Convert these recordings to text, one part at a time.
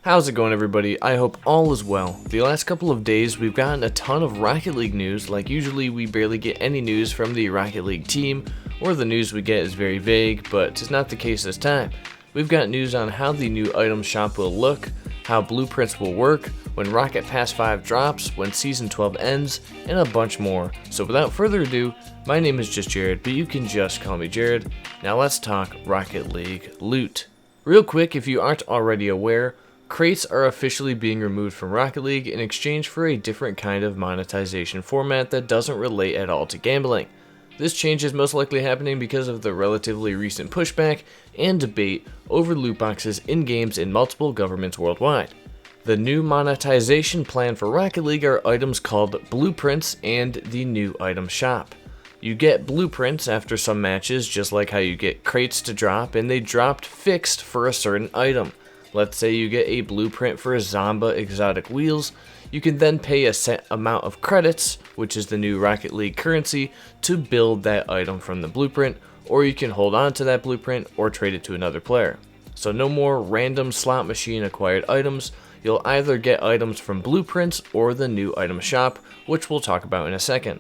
How's it going, everybody? I hope all is well. The last couple of days we've gotten a ton of Rocket League news. Like usually we barely get any news from the Rocket League team, or the news we get is very vague, but it's not the case this time. We've got news on how the new item shop will look, how blueprints will work, when Rocket Pass 5 drops, when Season 12 ends, and a bunch more. So without further ado, my name is JustJarrod, but you can just call me Jared. Now let's talk Rocket League loot. Real quick, if you aren't already aware, crates are officially being removed from Rocket League in exchange for a different kind of monetization format that doesn't relate at all to gambling. This change is most likely happening because of the relatively recent pushback and debate over loot boxes in games in multiple governments worldwide. The new monetization plan for Rocket League are items called blueprints and the new item shop. You get blueprints after some matches, just like how you get crates to drop, and they dropped fixed for a certain item. Let's say you get a blueprint for Zomba exotic wheels, you can then pay a set amount of credits, which is the new Rocket League currency, to build that item from the blueprint, or you can hold on to that blueprint or trade it to another player. So no more random slot machine acquired items, you'll either get items from blueprints or the new item shop, which we'll talk about in a second.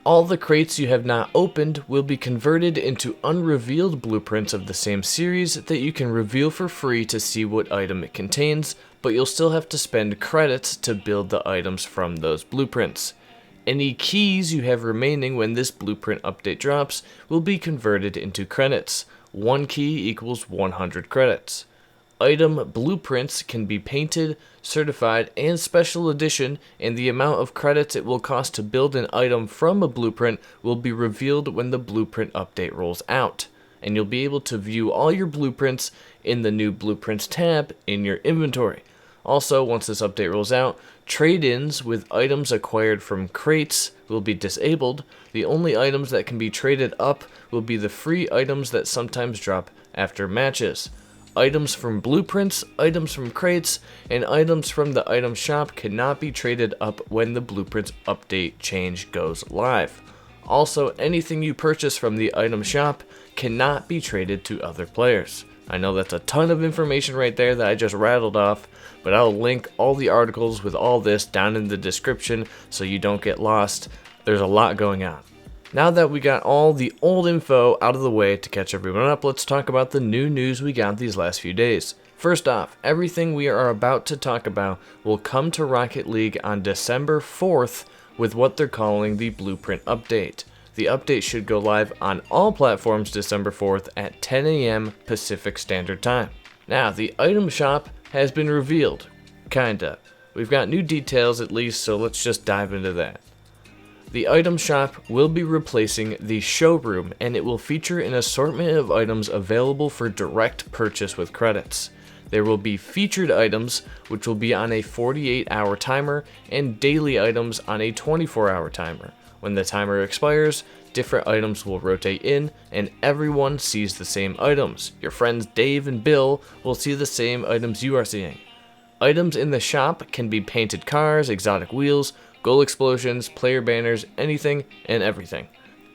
All the crates you have not opened will be converted into unrevealed blueprints of the same series that you can reveal for free to see what item it contains, but you'll still have to spend credits to build the items from those blueprints. Any keys you have remaining when this blueprint update drops will be converted into credits. One key equals 100 credits. Item blueprints can be painted, certified, and special edition, and the amount of credits it will cost to build an item from a blueprint will be revealed when the blueprint update rolls out, and you'll be able to view all your blueprints in the new Blueprints tab in your inventory. Also, once this update rolls out, trade-ins with items acquired from crates will be disabled. The only items that can be traded up will be the free items that sometimes drop after matches. Items from blueprints, items from crates, and items from the item shop cannot be traded up when the blueprints update change goes live. Also, anything you purchase from the item shop cannot be traded to other players. I know that's a ton of information right there that I just rattled off, but I'll link all the articles with all this down in the description so you don't get lost. There's a lot going on. Now that we got all the old info out of the way to catch everyone up, let's talk about the new news we got these last few days. First off, everything we are about to talk about will come to Rocket League on December 4th with what they're calling the Blueprint Update. The update should go live on all platforms December 4th at 10 a.m. Pacific Standard Time. Now, the item shop has been revealed. Kinda. We've got new details at least, so let's just dive into that. The item shop will be replacing the showroom, and it will feature an assortment of items available for direct purchase with credits. There will be featured items, which will be on a 48-hour timer, and daily items on a 24-hour timer. When the timer expires, different items will rotate in, and everyone sees the same items. Your friends Dave and Bill will see the same items you are seeing. Items in the shop can be painted cars, exotic wheels, goal explosions, player banners, anything and everything.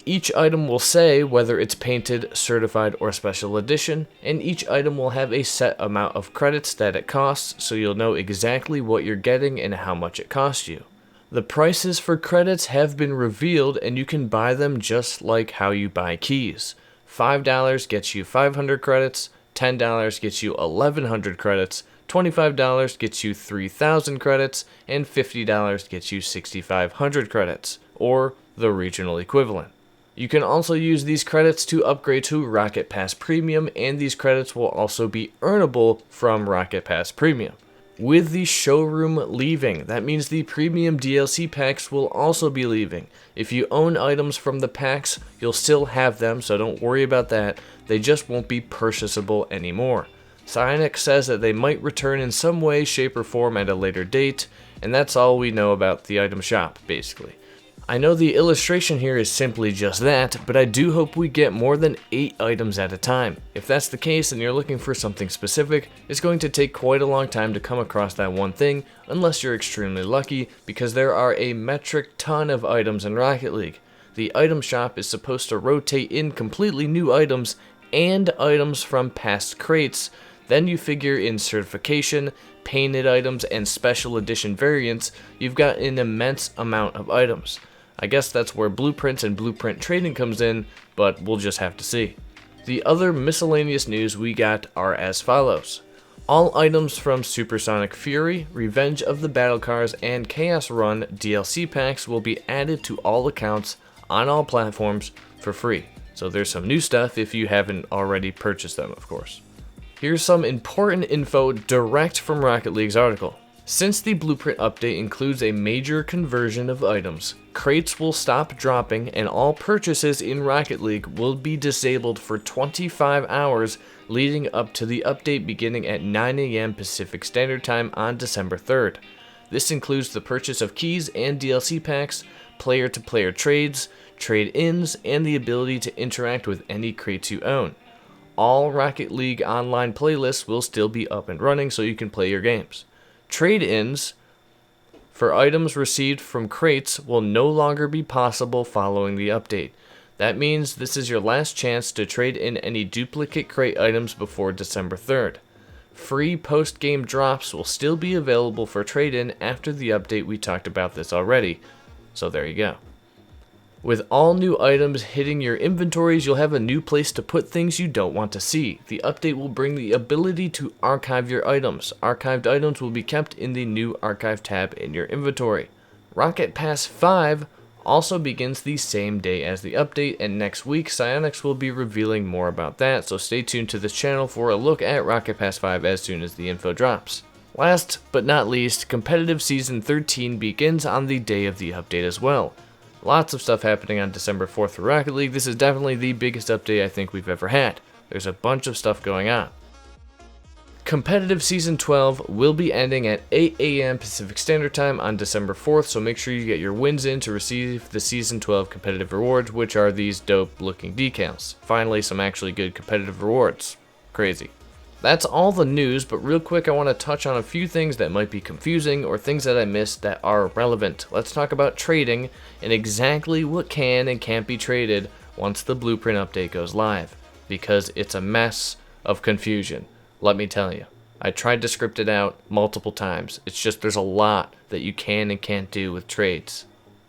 Each item will say whether it's painted, certified, or special edition, and each item will have a set amount of credits that it costs, so you'll know exactly what you're getting and how much it costs you. The prices for credits have been revealed, and you can buy them just like how you buy keys. $5 gets you 500 credits, $10 gets you 1,100 credits, $25 gets you 3,000 credits, and $50 gets you 6,500 credits, or the regional equivalent. You can also use these credits to upgrade to Rocket Pass Premium, and these credits will also be earnable from Rocket Pass Premium. With the showroom leaving, that means the premium DLC packs will also be leaving. If you own items from the packs, you'll still have them, so don't worry about that. They just won't be purchasable anymore. Psyonix says that they might return in some way, shape, or form at a later date, and that's all we know about the item shop, basically. I know the illustration here is simply just that, but I do hope we get more than 8 items at a time. If that's the case and you're looking for something specific, it's going to take quite a long time to come across that one thing, unless you're extremely lucky, because there are a metric ton of items in Rocket League. The item shop is supposed to rotate in completely new items and items from past crates Then you figure in certification, painted items, and special edition variants, you've got an immense amount of items. I guess that's where blueprints and blueprint trading comes in, but we'll just have to see. The other miscellaneous news we got are as follows. All items from Supersonic Fury, Revenge of the Battle Cars, and Chaos Run DLC packs will be added to all accounts on all platforms for free. So there's some new stuff if you haven't already purchased them, of course. Here's some important info direct from Rocket League's article. Since the blueprint update includes a major conversion of items, crates will stop dropping and all purchases in Rocket League will be disabled for 25 hours leading up to the update beginning at 9 AM Pacific Standard Time on December 3rd. This includes the purchase of keys and DLC packs, player-to-player trades, trade-ins, and the ability to interact with any crates you own. All Rocket League online playlists will still be up and running so you can play your games. Trade-ins for items received from crates will no longer be possible following the update. That means this is your last chance to trade in any duplicate crate items before December 3rd. Free post-game drops will still be available for trade-in after the update. We talked about this already, so there you go. With all new items hitting your inventories, you'll have a new place to put things you don't want to see. The update will bring the ability to archive your items. Archived items will be kept in the new Archive tab in your inventory. Rocket Pass 5 also begins the same day as the update, and next week Psyonix will be revealing more about that, so stay tuned to this channel for a look at Rocket Pass 5 as soon as the info drops. Last but not least, Competitive Season 13 begins on the day of the update as well. Lots of stuff happening on December 4th for Rocket League. This is definitely the biggest update I think we've ever had. There's a bunch of stuff going on. Competitive Season 12 will be ending at 8 AM Pacific Standard Time on December 4th, so make sure you get your wins in to receive the Season 12 competitive rewards, which are these dope looking decals. Finally, some actually good competitive rewards. Crazy. That's all the news, but real quick I want to touch on a few things that might be confusing or things that I missed that are relevant. Let's talk about trading and exactly what can and can't be traded once the blueprint update goes live, because it's a mess of confusion. Let me tell you, I tried to script it out multiple times. It's just there's a lot that you can and can't do with trades.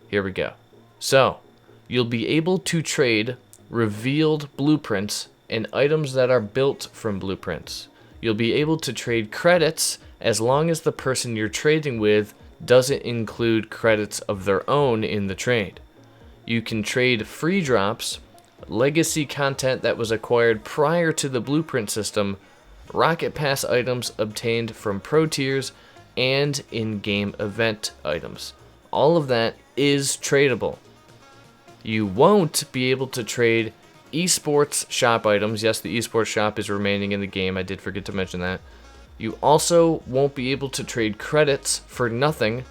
Here we go. So, you'll be able to trade revealed blueprints and items that are built from blueprints. You'll be able to trade credits as long as the person you're trading with doesn't include credits of their own in the trade. You can trade free drops, legacy content that was acquired prior to the blueprint system, Rocket Pass items obtained from pro tiers, and in-game event items. All of that is tradable. You won't be able to trade esports shop items. Yes, the esports shop is remaining in the game. I did forget to mention that. You also won't be able to trade credits for nothing.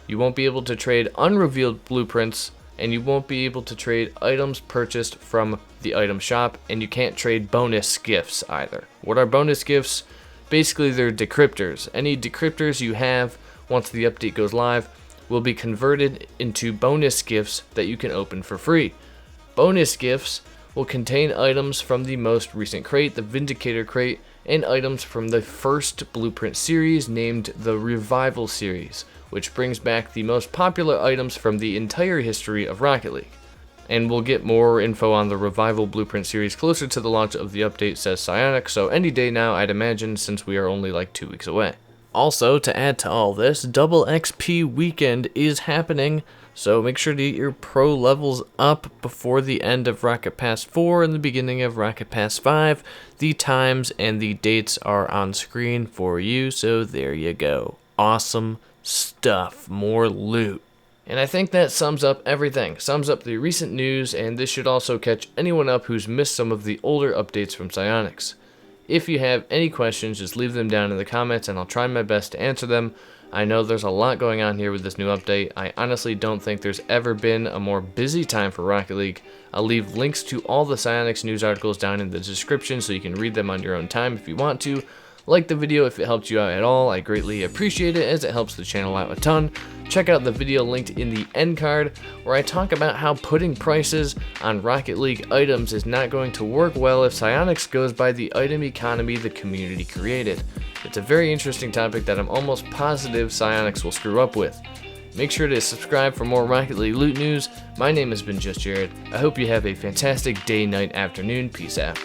You won't be able to trade unrevealed blueprints, and you won't be able to trade items purchased from the item shop, and you can't trade bonus gifts either. What are bonus gifts? Basically, they're decryptors. Any decryptors you have once the update goes live will be converted into bonus gifts that you can open for free. Bonus gifts will contain items from the most recent crate, the Vindicator crate, and items from the first Blueprint series named the Revival series, which brings back the most popular items from the entire history of Rocket League. And we'll get more info on the Revival Blueprint series closer to the launch of the update, says Psyonix, so any day now I'd imagine, since we are only like 2 weeks away. Also, to add to all this, Double XP Weekend is happening, so make sure to get your pro levels up before the end of Rocket Pass 4 and the beginning of Rocket Pass 5. The times and the dates are on screen for you, so there you go. Awesome stuff, more loot. And I think that sums up everything, sums up the recent news, and this should also catch anyone up who's missed some of the older updates from Psyonix. If you have any questions, just leave them down in the comments and I'll try my best to answer them. I know there's a lot going on here with this new update. I honestly don't think there's ever been a more busy time for Rocket League. I'll leave links to all the Psyonix news articles down in the description so you can read them on your own time if you want to. Like the video if it helped you out at all. I greatly appreciate it as it helps the channel out a ton. Check out the video linked in the end card where I talk about how putting prices on Rocket League items is not going to work well if Psyonix goes by the item economy the community created. It's a very interesting topic that I'm almost positive Psyonix will screw up with. Make sure to subscribe for more Rocket League loot news. My name has been JustJarrod. I hope you have a fantastic day, night, afternoon. Peace out.